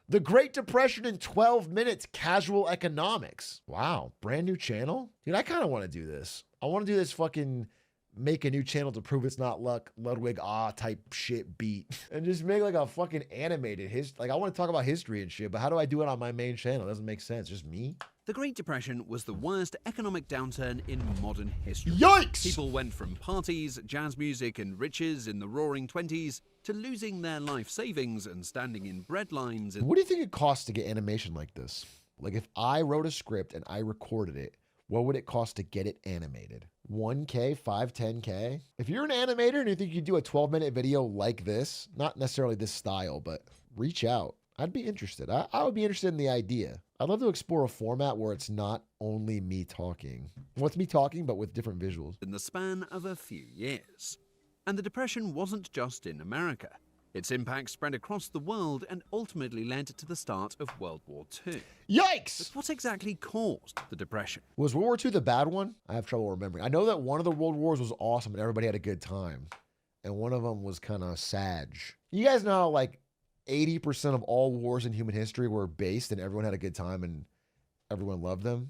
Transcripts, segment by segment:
The Great Depression in 12 Minutes, Casual Economics. Wow, brand new channel? Dude, I kind of want to do this. I want to do this fucking make a new channel to prove it's not Ludwig type shit beat. And just make like a fucking animated like I want to talk about history and shit, but how do I do it on my main channel? It doesn't make sense. Just me? The Great Depression was the worst economic downturn in modern history. Yikes! People went from parties, jazz music, and riches in the roaring 20s to losing their life savings and standing in bread lines. What do you think it costs to get animation like this? Like if I wrote a script and I recorded it, what would it cost to get it animated? 1K, 5, 10K? If you're an animator and you think you do a 12-minute video like this, not necessarily this style, but reach out. I'd be interested. I would be interested in the idea. I'd love to explore a format where it's not only me talking. Well, it's me talking, but with different visuals. In the span of a few years. And the Depression wasn't just in America. Its impact spread across the world and ultimately led to the start of World War II. Yikes! But what exactly caused the Depression? Was World War II the bad one? I have trouble remembering. I know that one of the world wars was awesome and everybody had a good time. And one of them was kind of sad. You guys know how like 80% of all wars in human history were based and everyone had a good time and everyone loved them?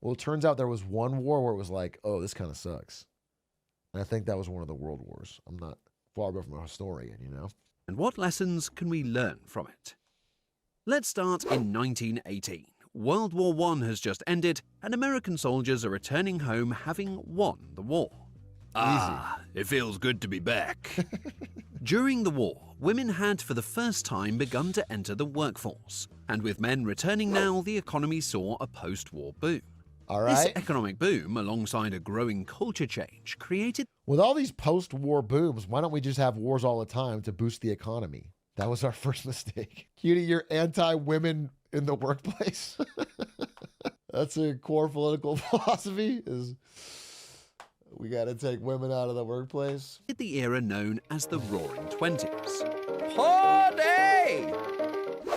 Well, it turns out there was one war where it was like, oh, this kind of sucks. And I think that was one of the world wars. I'm not far from a historian, you know? And what lessons can we learn from it? Let's start in 1918. World War I has just ended, and American soldiers are returning home having won the war. It feels good to be back. During the war, women had for the first time begun to enter the workforce, and with men returning now, the economy saw a post-war boom. All right. This economic boom, alongside a growing culture change, created... With all these post-war booms, why don't we just have wars all the time to boost the economy? That was our first mistake. Cutie, you're anti-women in the workplace. That's a core political philosophy, is we got to take women out of the workplace. The era known as the Roaring Twenties. Party!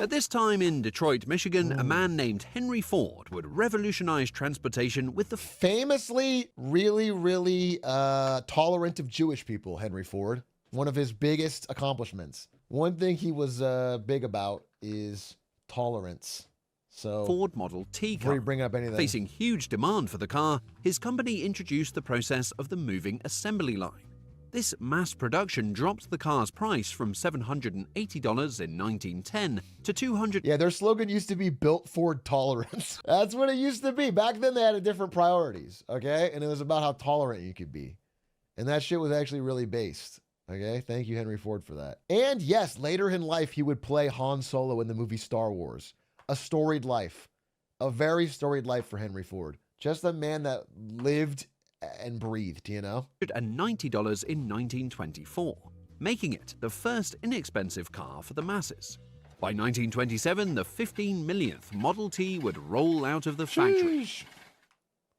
At this time in Detroit, Michigan, a man named Henry Ford would revolutionize transportation with the famously really tolerant of Jewish people, Henry Ford. One of his biggest accomplishments. One thing he was big about is tolerance. So Ford Model T car. Before you bring up anything. Facing huge demand for the car, his company introduced the process of the moving assembly line. This mass production dropped the car's price from $780 in 1910 to $200. Yeah, their slogan used to be "Built Ford Tolerance." That's what it used to be. Back then they had different priorities, okay? And it was about how tolerant you could be. And that shit was actually really based, okay? Thank you, Henry Ford, for that. And yes, later in life, he would play Han Solo in the movie Star Wars. A storied life. A very storied life for Henry Ford. Just a man that lived and breathed, you know? $190 in 1924, making it the first inexpensive car for the masses. By 1927, the 15 millionth Model T would roll out of the factory. Sheesh.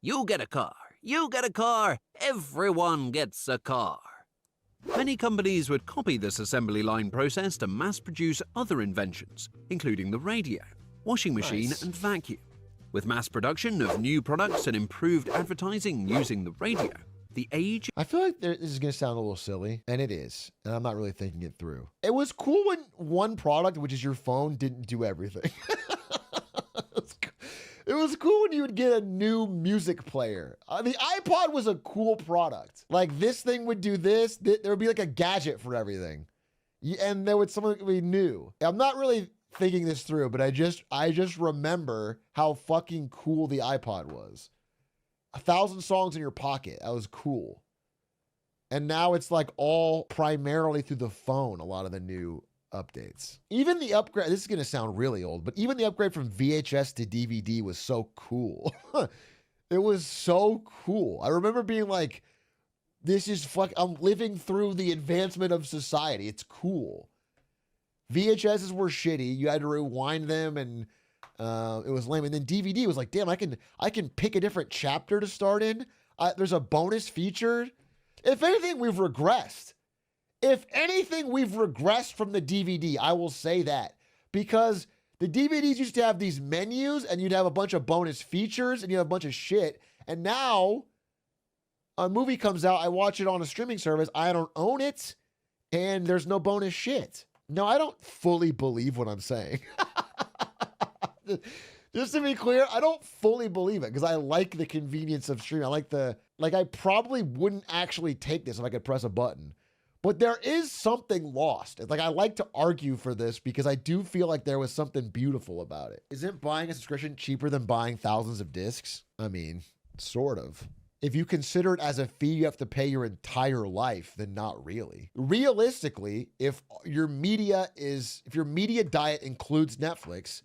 You get a car, you get a car, everyone gets a car. Many companies would copy this assembly line process to mass-produce other inventions, including the radio, washing machine, Nice. and vacuum. With mass production of new products and improved advertising using the radio, the age... I feel like this is going to sound a little silly, and it is, and I'm not really thinking it through. It was cool when one product, which is your phone, didn't do everything. It was cool when you would get a new music player. The iPod was a cool product. Like, this thing would do this. There would be like a gadget for everything. And there would something that would be new. I'm not really thinking this through, but I just remember how fucking cool the iPod was. 1,000 songs in your pocket. That was cool. And now it's like all primarily through the phone, a lot of the new updates. Even the upgrade, this is going to sound really old, but even the upgrade from VHS to DVD was so cool. It was so cool. I remember being like, this is I'm living through the advancement of society. It's cool. VHSs were shitty. You had to rewind them and it was lame. And then DVD was like, damn, I can pick a different chapter to start in. There's a bonus feature. If anything, we've regressed. If anything, we've regressed from the DVD. I will say that. Because the DVDs used to have these menus and you'd have a bunch of bonus features and you have a bunch of shit. And now a movie comes out, I watch it on a streaming service, I don't own it, and there's no bonus shit. No, I don't fully believe what I'm saying. Just to be clear, I don't fully believe it because I like the convenience of streaming. I probably wouldn't actually take this if I could press a button. But there is something lost. It's like I like to argue for this because I do feel like there was something beautiful about it. Isn't buying a subscription cheaper than buying thousands of discs? I mean, sort of. If you consider it as a fee you have to pay your entire life, then not really. Realistically, if your media diet includes Netflix,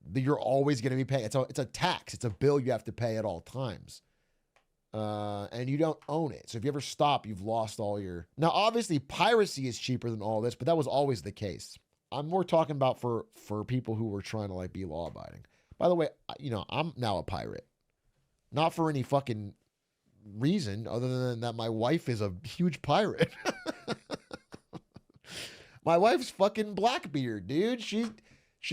then you're always going to be paying. It's a tax. It's a bill you have to pay at all times. And you don't own it. So if you ever stop, you've lost all your... Now, obviously, piracy is cheaper than all this, but that was always the case. I'm more talking about for people who were trying to be law-abiding. By the way, I'm now a pirate. Not for any fucking reason other than that my wife is a huge pirate. My wife's fucking Blackbeard, dude. She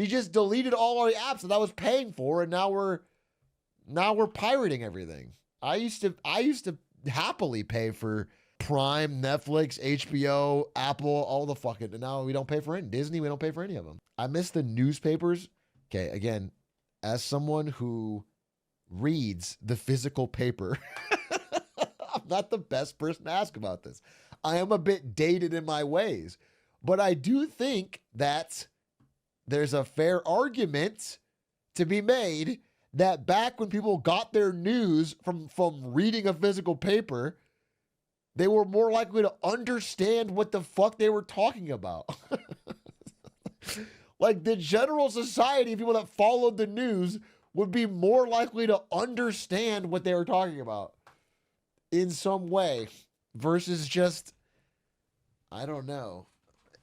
just deleted all our apps that I was paying for, and now we're pirating everything. I used to happily pay for Prime, Netflix, HBO, Apple, all the fucking, and now we don't pay for any. Disney, we don't pay for any of them. I miss the newspapers. Okay, again, as someone who reads the physical paper, I'm not the best person to ask about this. I am a bit dated in my ways, but I do think that there's a fair argument to be made that back when people got their news from reading a physical paper, they were more likely to understand what the fuck they were talking about. Like the general society of people that followed the news would be more likely to understand what they were talking about in some way versus just, I don't know,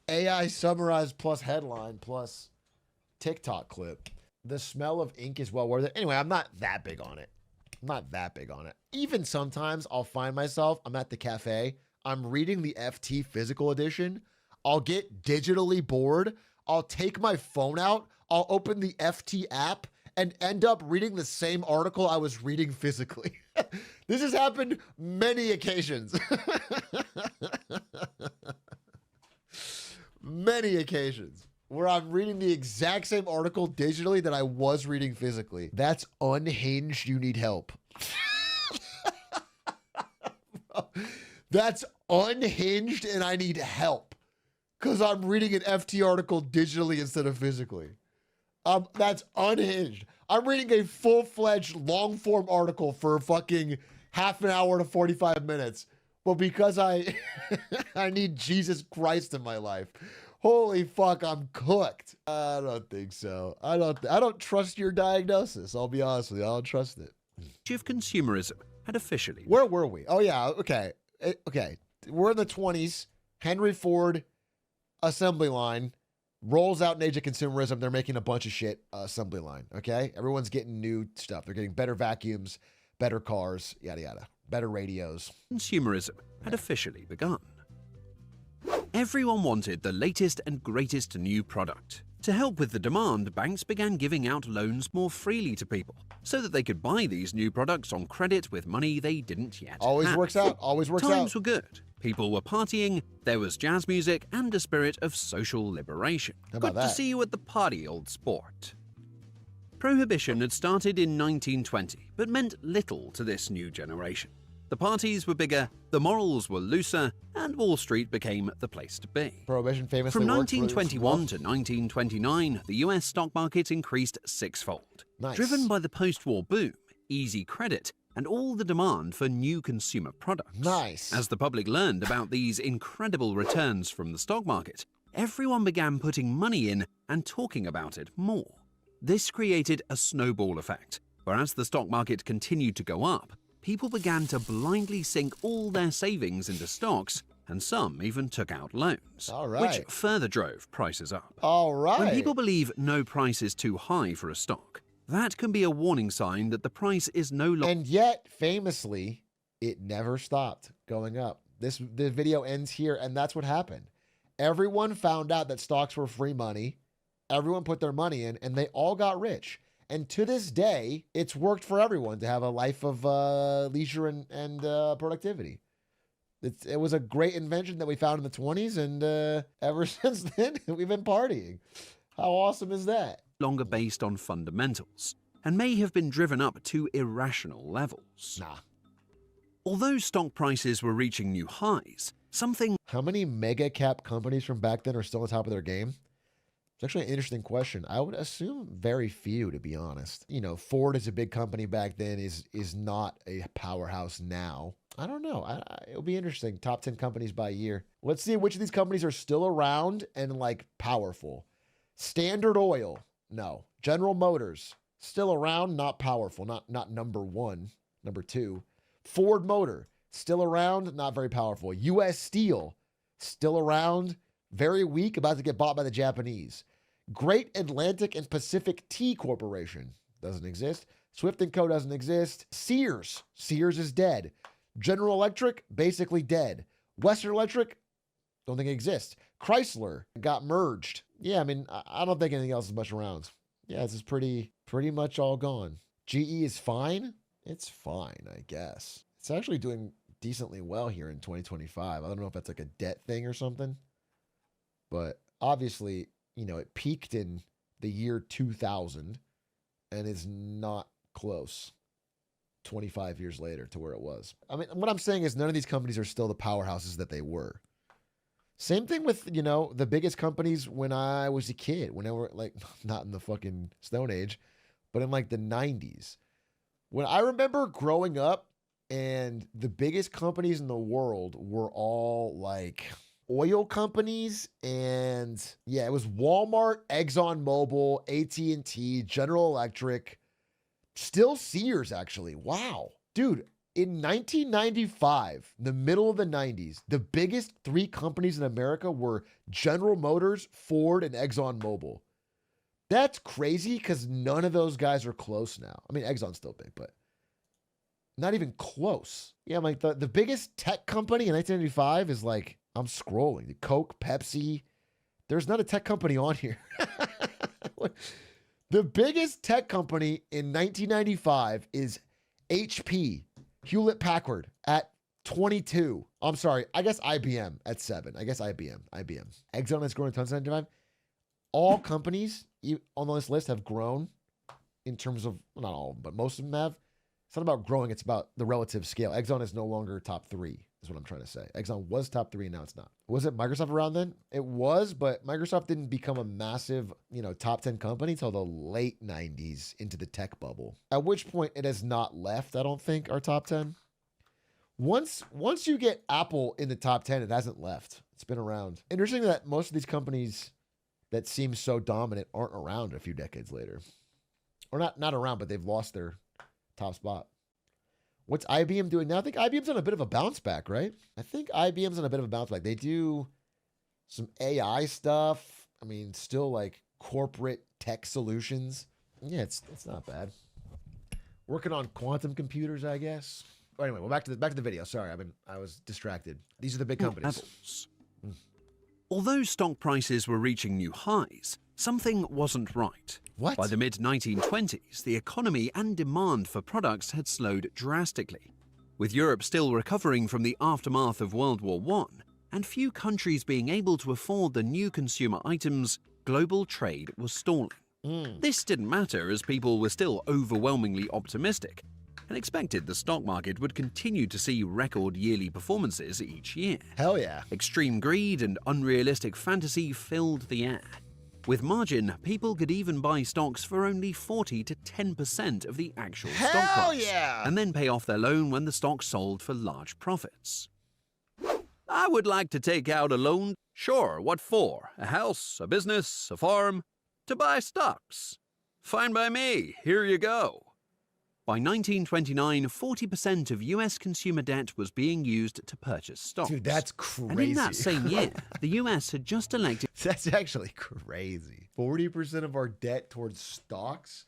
AI summarized plus headline plus TikTok clip. The smell of ink is well worth it. Anyway, I'm not that big on it. Even sometimes I'll find myself, I'm at the cafe, I'm reading the FT physical edition. I'll get digitally bored. I'll take my phone out. I'll open the FT app and end up reading the same article I was reading physically. This has happened many occasions. Many occasions where I'm reading the exact same article digitally that I was reading physically. That's unhinged. You need help. That's unhinged and I need help because I'm reading an FT article digitally instead of physically. That's unhinged. I'm reading a full-fledged long-form article for fucking half an hour to 45 minutes. But because I need Jesus Christ in my life, holy fuck, I'm cooked. I don't think so. I don't trust your diagnosis. I'll be honest with you. I don't trust it. Of consumerism had officially... Where were we? Oh, yeah. Okay. Okay. We're in the 20s. Henry Ford, assembly line, rolls out an age of consumerism. They're making a bunch of shit assembly line. Okay. Everyone's getting new stuff. They're getting better vacuums, better cars, yada, yada, better radios. Consumerism had officially begun. Everyone wanted the latest and greatest new product. To help with the demand, banks began giving out loans more freely to people so that they could buy these new products on credit with money they didn't yet Always have. works out. Always works out. Times were good. People were partying, there was jazz music, and a spirit of social liberation. How about Good to that? see you at the party, old sport. Prohibition had started in 1920, but meant little to this new generation. The parties were bigger, the morals were looser, and Wall Street became the place to be. Prohibition famously From worked really 1921 well. to 1929, the US stock market increased sixfold. Nice. Driven by the post-war boom, easy credit, and all the demand for new consumer products. Nice. As the public learned about these incredible returns from the stock market, everyone began putting money in and talking about it more. This created a snowball effect, where as the stock market continued to go up, people began to blindly sink all their savings into stocks, and some even took out loans, All right. which further drove prices up. All right. When people believe no price is too high for a stock, that can be a warning sign that the price is no longer... And yet, famously, it never stopped going up. The video ends here, and that's what happened. Everyone found out that stocks were free money. Everyone put their money in, and they all got rich. And to this day, it's worked for everyone to have a life of leisure and productivity. It was a great invention that we found in the 20s, and ever since then, we've been partying. How awesome is that? longer based on fundamentals and may have been driven up to irrational levels. Nah. Although stock prices were reaching new highs, something How many mega cap companies from back then are still on top of their game? It's actually an interesting question. I would assume very few, to be honest. You know, Ford is a big company back then, is not a powerhouse now. I don't know. It'll be interesting. Top 10 companies by year. Let's see which of these companies are still around and like powerful. Standard Oil, no. General Motors, still around, not powerful, not number one, number two. Ford Motor, still around, not very powerful. U.S. Steel, still around, very weak, about to get bought by the Japanese. Great Atlantic and Pacific Tea Corporation, doesn't exist. Swift & Co. doesn't exist. Sears is dead. General Electric, basically dead. Western Electric, don't think it exists. Chrysler got merged. Yeah, I mean, I don't think anything else is much around. Yeah, this is pretty much all gone. GE is fine. It's fine, I guess. It's actually doing decently well here in 2025. I don't know if that's like a debt thing or something, but obviously, you know, it peaked in the year 2000 and is not close 25 years later to where it was. I mean, what I'm saying is none of these companies are still the powerhouses that they were. Same thing with, you know, the biggest companies when I was a kid, when I were like, not in the fucking Stone Age, but in like the 90s. When I remember growing up and the biggest companies in the world were all like oil companies, and yeah, it was Walmart, ExxonMobil, AT&T, General Electric, still Sears actually. Wow. Dude, in 1995, the middle of the 90s, the biggest three companies in America were General Motors, Ford, and ExxonMobil. That's crazy because none of those guys are close now. I mean, Exxon's still big, but not even close. Yeah, I'm like the biggest tech company in 1995 is like, I'm scrolling. Coke, Pepsi. There's not a tech company on here. The biggest tech company in 1995 is HP, Hewlett Packard at 22. I'm sorry. I guess IBM at 7. I guess IBM. Exxon has grown a ton since 1995. All companies on this list have grown in terms of, well, not all of them, but most of them have. It's not about growing. It's about the relative scale. Exxon is no longer top 3, is what I'm trying to say. Exxon was top 3, now it's not. Was it Microsoft around then? It was, but Microsoft didn't become a massive, you know, top 10 company until the late 90s into the tech bubble. At which point it has not left, I don't think, our top 10. Once you get Apple in the top 10, it hasn't left. It's been around. Interesting that most of these companies that seem so dominant aren't around a few decades later. Or not around, but they've lost their top spot. What's IBM doing now? I think IBM's on a bit of a bounce back, right? I think IBM's on a bit of a bounce back. They do some AI stuff. I mean, still like corporate tech solutions. Yeah, it's not bad. Working on quantum computers, I guess. But anyway, well, back to the video. Sorry, I was distracted. These are the big companies. Although stock prices were reaching new highs, something wasn't right. What? By the mid-1920s, the economy and demand for products had slowed drastically. With Europe still recovering from the aftermath of World War I, and few countries being able to afford the new consumer items, global trade was stalling. This didn't matter as people were still overwhelmingly optimistic and expected the stock market would continue to see record yearly performances each year. Hell yeah. Extreme greed and unrealistic fantasy filled the air. With margin, people could even buy stocks for only 40 to 10% of the actual stock price, and then pay off their loan when the stock sold for large profits. I would like to take out a loan. Sure, what for? A house, a business, a farm? To buy stocks. Fine by me, here you go. By 1929, 40% of US consumer debt was being used to purchase stocks. Dude, that's crazy. And in that same year, the US had just elected... That's actually crazy. 40% of our debt towards stocks?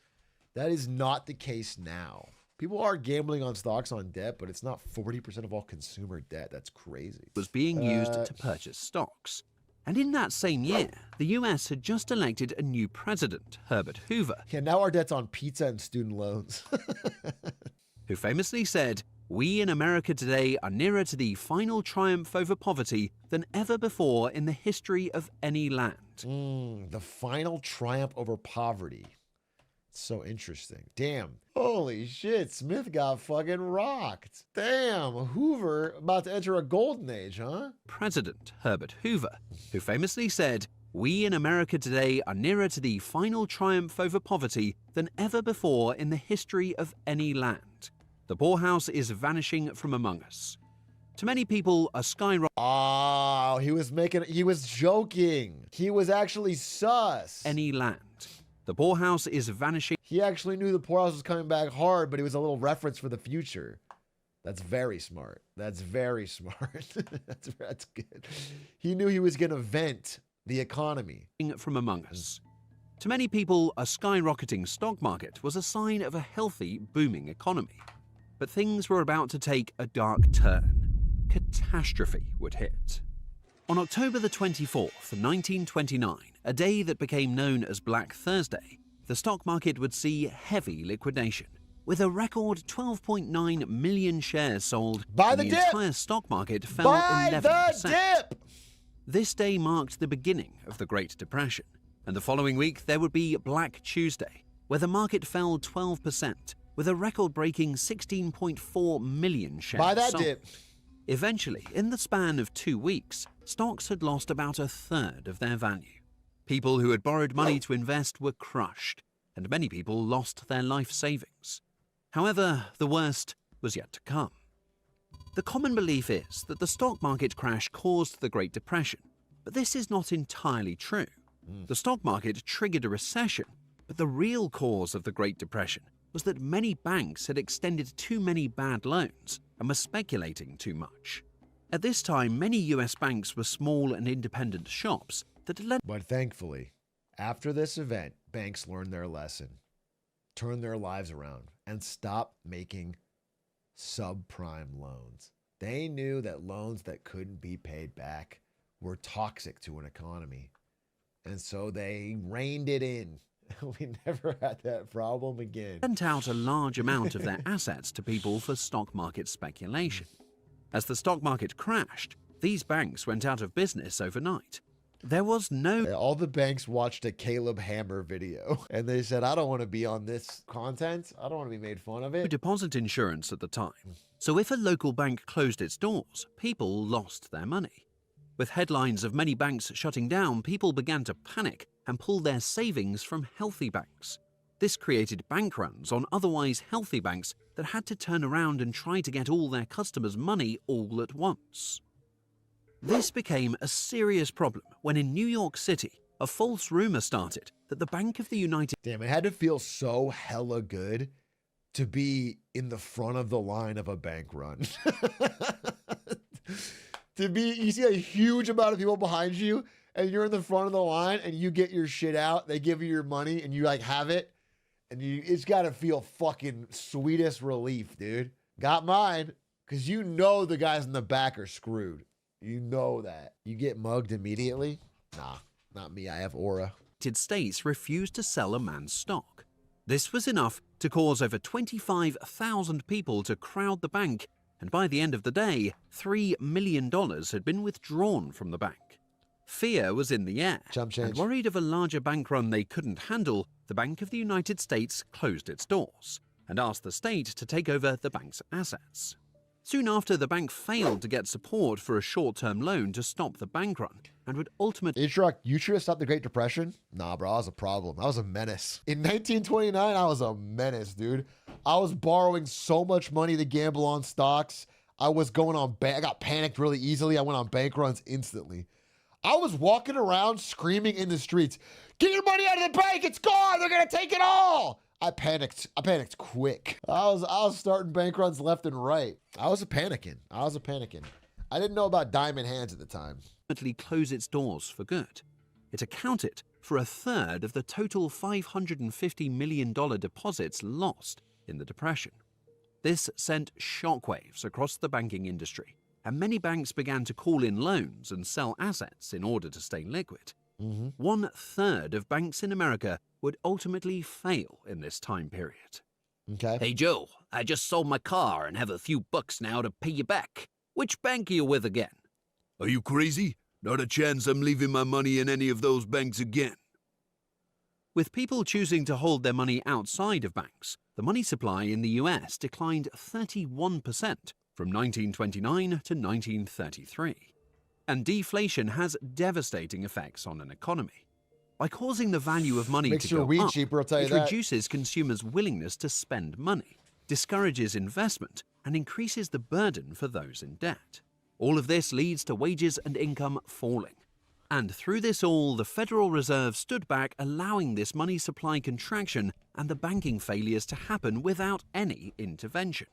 That is not the case now. People are gambling on stocks on debt, but it's not 40% of all consumer debt. That's crazy. ...was being used to purchase stocks. And in that same year, the US had just elected a new president, Herbert Hoover. Yeah, now our debt's on pizza and student loans. Who famously said, we in America today are nearer to the final triumph over poverty than ever before in the history of any land. The final triumph over poverty. So interesting. Damn. Holy shit, Smith got fucking rocked. Damn, Hoover about to enter a golden age, huh? President Herbert Hoover, who famously said, "We in America today are nearer to the final triumph over poverty than ever before in the history of any land. The poorhouse is vanishing from among us." To many people, a skyrocketing Oh, he was joking. He was actually sus. any land. The poorhouse is vanishing. He actually knew the poorhouse was coming back hard, but it was a little reference for the future. That's very smart. That's very smart. That's good. He knew he was going to vent the economy from among us. To many people, a skyrocketing stock market was a sign of a healthy, booming economy. But things were about to take a dark turn. Catastrophe would hit. On October the 24th, 1929, a day that became known as Black Thursday, the stock market would see heavy liquidation, with a record 12.9 million shares sold. Buy and the the dip! entire stock market fell Buy 11%. the dip! This day marked the beginning of the Great Depression, and the following week there would be Black Tuesday, where the market fell 12%, with a record-breaking 16.4 million shares Buy that sold. dip. Eventually, in the span of 2 weeks, stocks had lost about a third of their value. People who had borrowed money to invest were crushed, and many people lost their life savings. However, the worst was yet to come. The common belief is that the stock market crash caused the Great Depression, but this is not entirely true. The stock market triggered a recession, but the real cause of the Great Depression was that many banks had extended too many bad loans and were speculating too much. At this time, many US banks were small and independent shops that lent. But thankfully, after this event, banks learned their lesson, turned their lives around, and stopped making subprime loans. They knew that loans that couldn't be paid back were toxic to an economy. And so they reined it in. We never had that problem again. Lent out a large amount of their assets to people for stock market speculation. As the stock market crashed, these banks went out of business overnight. There was no. All the banks watched a Caleb Hammer video and they said, I don't want to be on this content. I don't want to be made fun of it. Deposit insurance at the time. So if a local bank closed its doors, people lost their money. With headlines of many banks shutting down, people began to panic and pull their savings from healthy banks. This created bank runs on otherwise healthy banks that had to turn around and try to get all their customers' money all at once. This became a serious problem when in New York City, a false rumor started that the Bank of the United Damn, it had to feel so hella good to be in the front of the line of a bank run. You see a huge amount of people behind you and you're in the front of the line and you get your shit out, they give you your money and you like have it and it's got to feel fucking sweetest relief, dude. Got mine because you know the guys in the back are screwed. You know that. You get mugged immediately? Nah, not me. I have aura. States refused to sell a man's stock. This was enough to cause over 25,000 people to crowd the bank, and by the end of the day, $3 million had been withdrawn from the bank. Fear was in the air, Chump change. and worried of a larger bank run they couldn't handle, the Bank of the United States closed its doors and asked the state to take over the bank's assets. Soon after, the bank failed to get support for a short-term loan to stop the bank run and would ultimately... Atrioc, you should have stopped the Great Depression? Nah, bro, I was a problem. I was a menace. In 1929, I was a menace, dude. I was borrowing so much money to gamble on stocks. I was going on... I got panicked really easily. I went on bank runs instantly. I was walking around screaming in the streets, get your money out of the bank, it's gone, they're gonna take it all. I panicked quick. I was starting bank runs left and right. I was panicking. I didn't know about diamond hands at the time. Ultimately close its doors for good. It accounted for a third of the total $550 million deposits lost in the Depression. This sent shockwaves across the banking industry, and many banks began to call in loans and sell assets in order to stay liquid. 1/3 of banks in America would ultimately fail in this time period. Okay. Hey Joe, I just sold my car and have a few bucks now to pay you back. Which bank are you with again? Are you crazy? Not a chance I'm leaving my money in any of those banks again. With people choosing to hold their money outside of banks, the money supply in the US declined 31% from 1929 to 1933. And deflation has devastating effects on an economy. By causing the value of money Makes to your go weed up, cheaper, I'll tell you it that. reduces consumers' willingness to spend money, discourages investment, and increases the burden for those in debt. All of this leads to wages and income falling. And through this all, the Federal Reserve stood back, allowing this money supply contraction and the banking failures to happen without any intervention.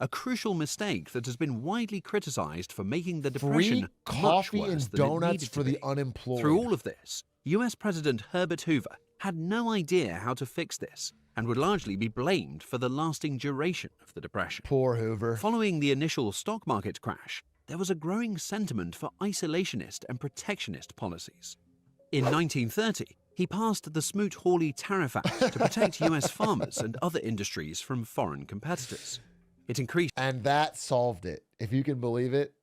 A crucial mistake that has been widely criticized for making the Depression Free coffee much worse and than it donuts needed for to the be. unemployed. Through all of this, US President Herbert Hoover had no idea how to fix this and would largely be blamed for the lasting duration of the Depression. Poor Hoover. Following the initial stock market crash, there was a growing sentiment for isolationist and protectionist policies. In 1930, he passed the Smoot-Hawley Tariff Act to protect US farmers and other industries from foreign competitors. It increased And that solved it. If you can believe it,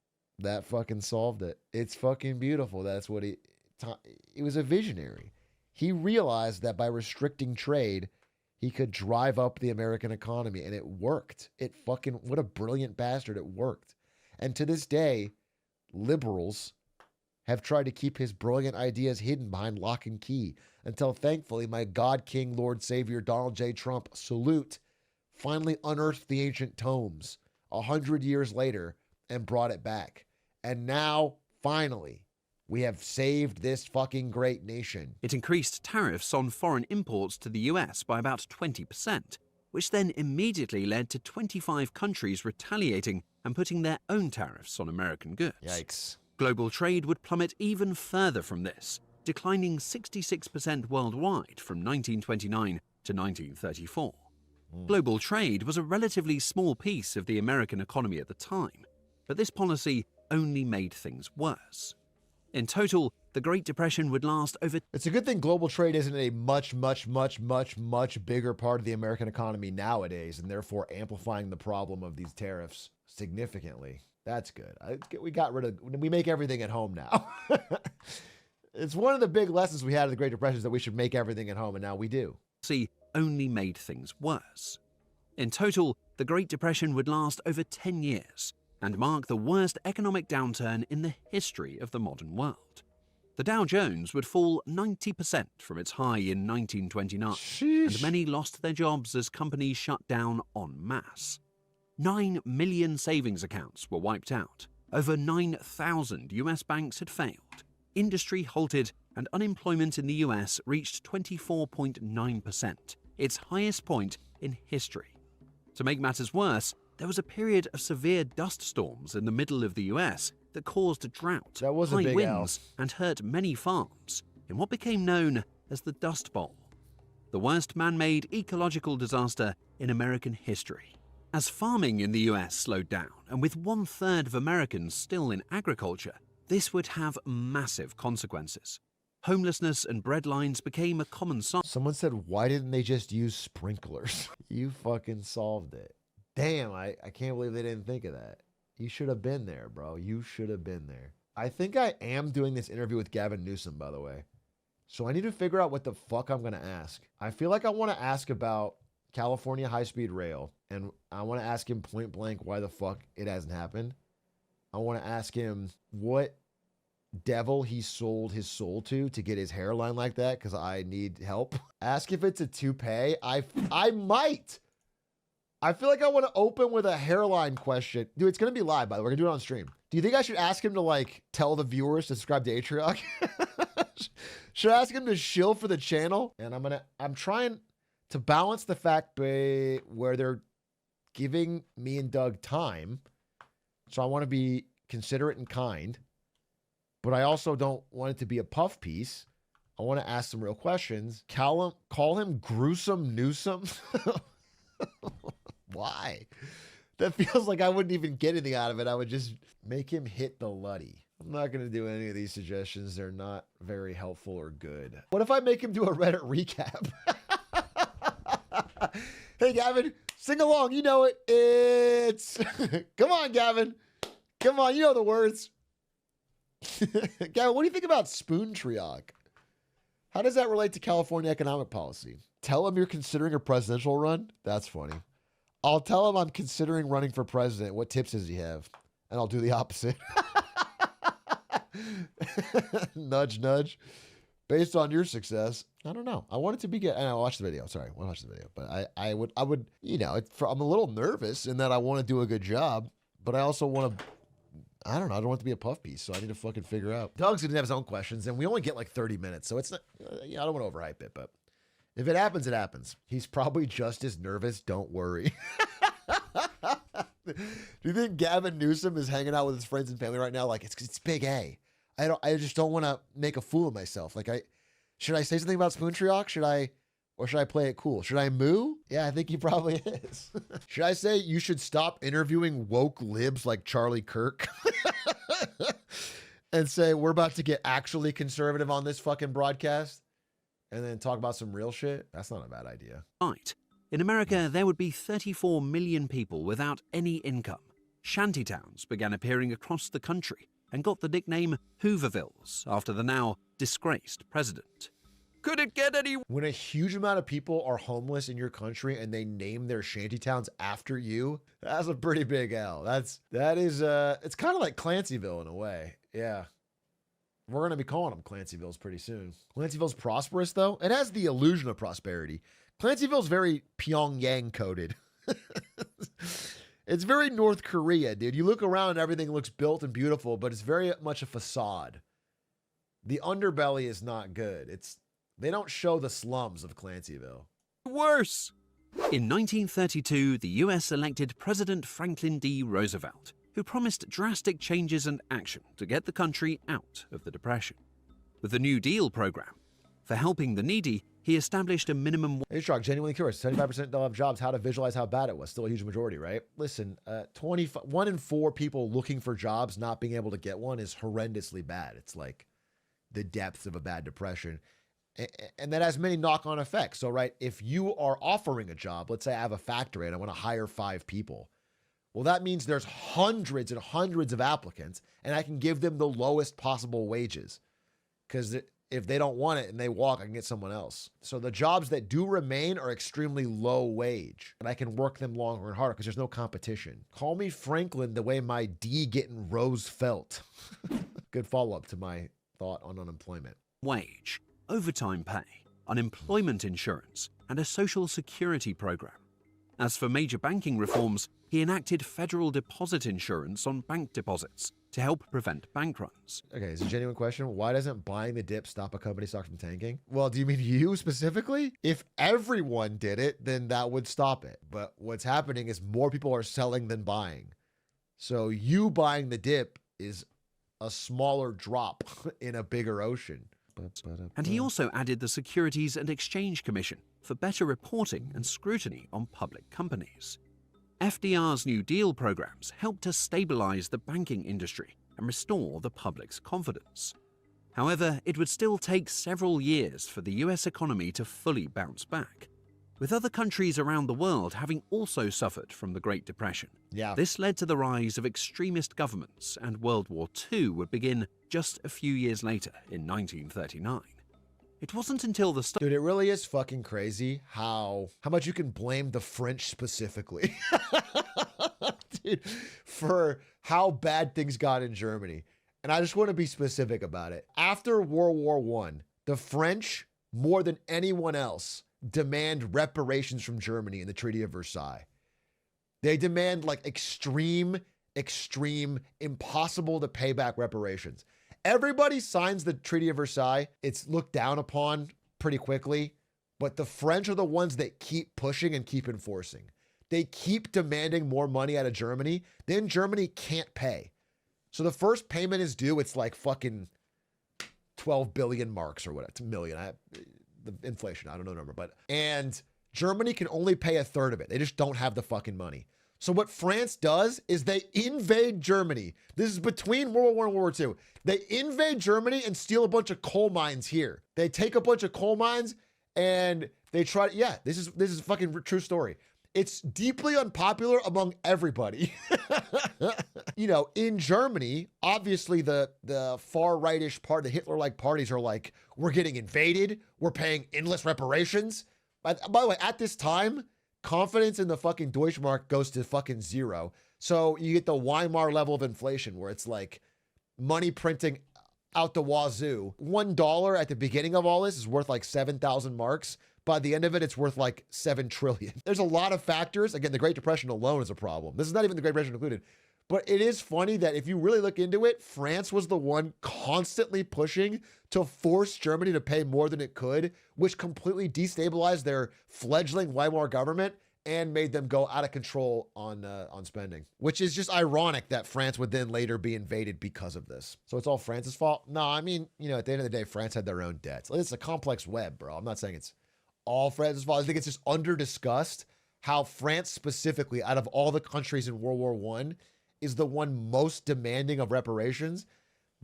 that fucking solved it. It's fucking beautiful. That's what he was a visionary. He realized that by restricting trade, he could drive up the American economy, and it worked. What a brilliant bastard. It worked. And to this day, liberals have tried to keep his brilliant ideas hidden behind lock and key until thankfully my God, King, Lord, Savior, Donald J. Trump, salute, finally unearthed the ancient tomes 100 years later and brought it back. And now, finally, we have saved this fucking great nation. It increased tariffs on foreign imports to the US by about 20%, which then immediately led to 25 countries retaliating and putting their own tariffs on American goods. Yikes. Global trade would plummet even further from this, declining 66% worldwide from 1929 to 1934. Global trade was a relatively small piece of the American economy at the time, but this policy only made things worse. In total, the Great Depression would last over... It's a good thing global trade isn't a much bigger part of the American economy nowadays, and therefore amplifying the problem of these tariffs significantly. That's good. We make everything at home now. It's one of the big lessons we had of the Great Depression is that we should make everything at home, and now we do. Only made things worse. In total, the Great Depression would last over 10 years and mark the worst economic downturn in the history of the modern world. The Dow Jones would fall 90% from its high in 1929, and many lost their jobs as companies shut down en masse. 9 million savings accounts were wiped out. Over 9,000 US banks had failed. Industry halted, and unemployment in the US reached 24.9%, its highest point in history. To make matters worse, there was a period of severe dust storms in the middle of the US that caused a drought, That was a high big winds, and hurt many farms in what became known as the Dust Bowl, the worst man-made ecological disaster in American history. As farming in the US slowed down, and with 1/3 of Americans still in agriculture, this would have massive consequences. Homelessness and breadlines became a common sight. Someone said, why didn't they just use sprinklers? You fucking solved it. Damn, I can't believe they didn't think of that. You should have been there, bro. You should have been there. I think I am doing this interview with Gavin Newsom, by the way. So I need to figure out what the fuck I'm going to ask. I feel like I want to ask about California high-speed rail, and I want to ask him point blank why the fuck it hasn't happened. I want to ask him what devil he sold his soul to get his hairline like that, because I need help. Ask if it's a toupee. I might. I feel like I want to open with a hairline question. Dude, it's going to be live, by the way. We're going to do it on stream. Do you think I should ask him to, like, tell the viewers to subscribe to Atrioc? Should I ask him to shill for the channel? And I'm trying to balance the fact where they're giving me and Doug time. So I want to be considerate and kind. But I also don't want it to be a puff piece. I want to ask some real questions. Call him Gruesome Newsom. Why? That feels like I wouldn't even get anything out of it. I would just make him hit the Luddy. I'm not going to do any of these suggestions. They're not very helpful or good. What if I make him do a Reddit recap? Hey, Gavin, Sing along, you know it. It's come on, Gavin. Come on, you know the words. Gavin, what do you think about spoon Atrioc? How does that relate to California economic policy? Tell him you're considering a presidential run? That's funny. I'll tell him I'm considering running for president. What tips does he have? And I'll do the opposite. Nudge, nudge. Based on your success, I don't know. I want it to be good. And I watched the video. Sorry, I watched the video. But I would, you know, I'm a little nervous in that I want to do a good job, but I also want to, I don't know. I don't want it to be a puff piece, so I need to fucking figure out. Doug's going to have his own questions, and we only get like 30 minutes, so it's not, you know, I don't want to overhype it, but if it happens, it happens. He's probably just as nervous. Don't worry. Do you think Gavin Newsom is hanging out with his friends and family right now? Like, it's Big A. I just don't want to make a fool of myself. Like, should I say something about spoon Atrioc? Or should I play it cool? Should I moo? Yeah, I think he probably is. Should I say you should stop interviewing woke libs like Charlie Kirk and say we're about to get actually conservative on this fucking broadcast and then talk about some real shit? That's not a bad idea. Right. In America, there would be 34 million people without any income. Shantytowns began appearing across the country and got the nickname Hoovervilles after the now disgraced president. Could it get any... When a huge amount of people are homeless in your country and they name their shantytowns after you, that's a pretty big L. That is it's kind of like Clancyville in a way. Yeah. We're going to be calling them Clancyvilles pretty soon. Clancyville's prosperous though. It has the illusion of prosperity. Clancyville's very Pyongyang coded. It's very North Korea, dude. You look around and everything looks built and beautiful, but it's very much a facade. The underbelly is not good. They don't show the slums of Clancyville. Worse. In 1932, the US elected President Franklin D. Roosevelt, who promised drastic changes and action to get the country out of the Depression. With the New Deal program, for helping the needy, he established a minimum... Hey, Atrioc, genuinely curious. 75% don't have jobs. How to visualize how bad it was. Still a huge majority, right? Listen, 1 in 4 people looking for jobs not being able to get one is horrendously bad. It's like the depths of a bad depression. And that has many knock-on effects. So, right, if you are offering a job, let's say I have a factory and I want to hire 5 people. Well, that means there's hundreds and hundreds of applicants, and I can give them the lowest possible wages. Because if they don't want it and they walk, I can get someone else. So the jobs that do remain are extremely low wage, and I can work them longer and harder because there's no competition. Call me Franklin the way my D getting Rose felt. Good follow-up to my thought on unemployment. Wage, overtime pay, unemployment insurance, and a social security program. As for major banking reforms, he enacted federal deposit insurance on bank deposits to help prevent bank runs. Okay, it's a genuine question. Why doesn't buying the dip stop a company stock from tanking? Well, do you mean you specifically? If everyone did it, then that would stop it. But what's happening is more people are selling than buying. So you buying the dip is a smaller drop in a bigger ocean. And he also added the Securities and Exchange Commission for better reporting and scrutiny on public companies. FDR's New Deal programs helped to stabilize the banking industry and restore the public's confidence. However, it would still take several years for the US economy to fully bounce back, with other countries around the world having also suffered from the Great Depression. Yeah. This led to the rise of extremist governments, and World War II would begin just a few years later in 1939. It wasn't until the Dude, it really is fucking crazy how much you can blame the French specifically. Dude, for how bad things got in Germany. And I just want to be specific about it. After World War I, the French, more than anyone else, demand reparations from Germany in the Treaty of Versailles. They demand like extreme, impossible to pay back reparations. Everybody signs the Treaty of Versailles. It's looked down upon pretty quickly, but the French are the ones that keep pushing and keep enforcing. They keep demanding more money out of Germany. Then Germany can't pay. So the first payment is due. It's like fucking 12 billion marks or whatever. It's a million. The inflation, I don't know the number, and Germany can only pay a third of it. They just don't have the fucking money. So what France does is they invade Germany. This is between World War I and World War II. They invade Germany and steal a bunch of coal mines here. They take a bunch of coal mines and they try, yeah, this is fucking true story. it's deeply unpopular among everybody. You know, in Germany, obviously the far rightish part, the Hitler-like parties are like, we're getting invaded, we're paying endless reparations. By the way, at this time, confidence in the fucking Deutschmark goes to fucking zero. So you get the Weimar level of inflation where it's like money printing out the wazoo. $1 at the beginning of all this is worth like 7,000 marks. By the end of it, it's worth like 7 trillion. There's a lot of factors. Again, the Great Depression alone is a problem. This is not even the Great Depression included. But it is funny that if you really look into it, France was the one constantly pushing to force Germany to pay more than it could, which completely destabilized their fledgling Weimar government and made them go out of control on spending, which is just ironic that France would then later be invaded because of this. So it's all France's fault? No, I mean, you know, at the end of the day, France had their own debts. It's a complex web, bro. I'm not saying it's all France's fault. I think it's just under-discussed how France specifically, out of all the countries in World War I, is the one most demanding of reparations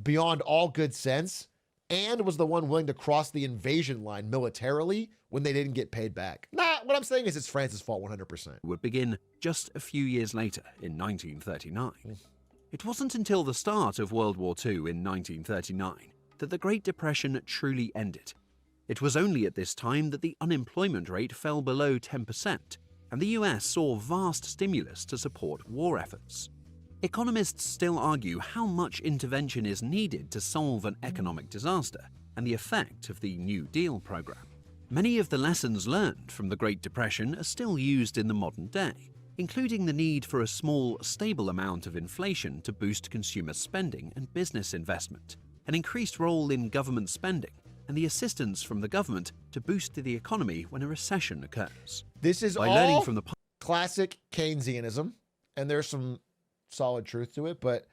beyond all good sense, and was the one willing to cross the invasion line militarily when they didn't get paid back. Nah, what I'm saying is it's France's fault 100%. Would begin just a few years later in 1939. It wasn't until the start of World War II in 1939 that the Great Depression truly ended. It was only at this time that the unemployment rate fell below 10%, and the US saw vast stimulus to support war efforts. Economists still argue how much intervention is needed to solve an economic disaster and the effect of the New Deal program. Many of the lessons learned from the Great Depression are still used in the modern day, including the need for a small, stable amount of inflation to boost consumer spending and business investment, an increased role in government spending, and the assistance from the government to boost the economy when a recession occurs. This is By all learning from the classic Keynesianism, and there's some solid truth to it, but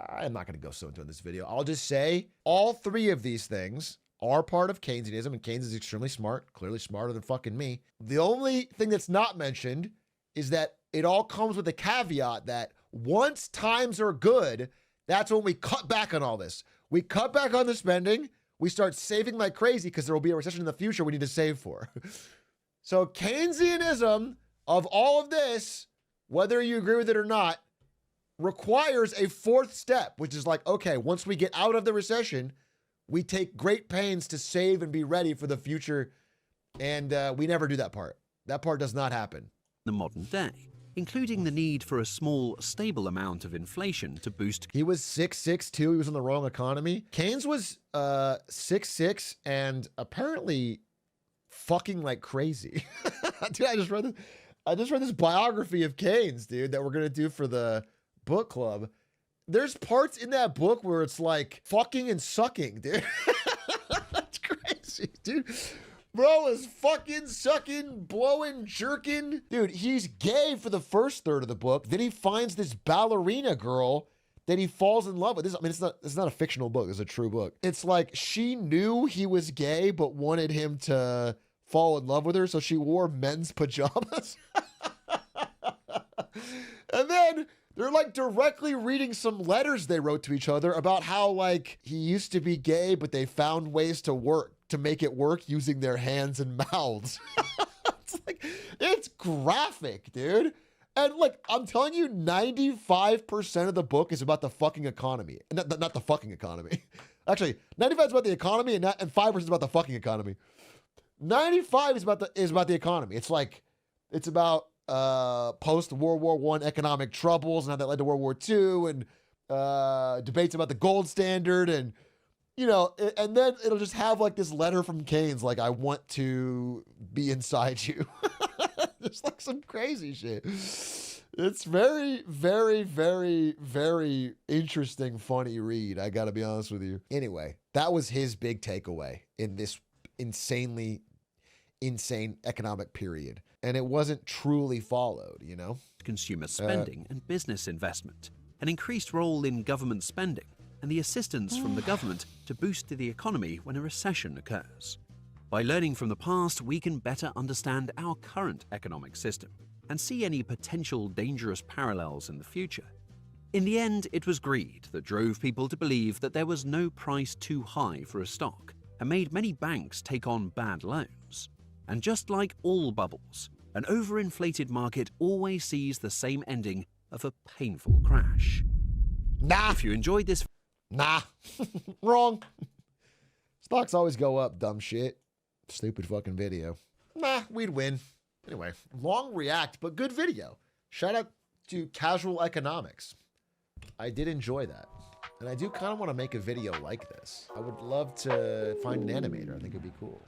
I'm not going to go so into in this video. I'll just say all three of these things are part of Keynesianism, and Keynes is extremely smart, clearly smarter than fucking me. The only thing that's not mentioned is that it all comes with a caveat that once times are good, that's when we cut back on all this. We cut back on the spending, we start saving like crazy because there will be a recession in the future we need to save for. So Keynesianism of all of this, whether you agree with it or not, requires a fourth step, which is like, okay, once we get out of the recession, we take great pains to save and be ready for the future. And we never do that part. That part does not happen. The modern day, including the need for a small, stable amount of inflation to boost. He was 6'6", too. He was in the wrong economy. Keynes was 6'6", and apparently fucking like crazy. Dude, I just read this biography of Keynes, dude, that we're gonna do for the book club. There's parts in that book where it's like fucking and sucking, dude. That's crazy, dude. Bro is fucking, sucking, blowing, jerking. Dude, he's gay for the first third of the book. Then he finds this ballerina girl that he falls in love with. This, I mean, it's not a fictional book. It's a true book. It's like she knew he was gay, but wanted him to fall in love with her, so she wore men's pajamas. And then they're like directly reading some letters they wrote to each other about how like he used to be gay, but they found ways to make it work using their hands and mouths. It's graphic, dude. And like, I'm telling you, 95% of the book is about the fucking economy. Not the fucking economy. Actually, 95% is about the economy and 5% is about the fucking economy. 95 is about the economy. It's about post World War I economic troubles and how that led to World War II, and debates about the gold standard, and you know, and then it'll just have like this letter from Keynes, like, I want to be inside you. Just like some crazy shit. It's very, very, very, very interesting, funny read. I gotta be honest with you. Anyway, that was his big takeaway in this insanely insane economic period. And it wasn't truly followed, you know? Consumer spending and business investment, an increased role in government spending, and the assistance from the government to boost the economy when a recession occurs. By learning from the past, we can better understand our current economic system and see any potential dangerous parallels in the future. In the end, it was greed that drove people to believe that there was no price too high for a stock and made many banks take on bad loans. And just like all bubbles, An overinflated market always sees the same ending of a painful crash. Nah, If you enjoyed this, nah. Wrong. Stocks always go up, dumb shit. Stupid fucking video. Nah, we'd win. Anyway, long react, but good video. Shout out to Casual Economics. I did enjoy that. And I do kind of want to make a video like this. I would love to find an animator. I think it'd be cool.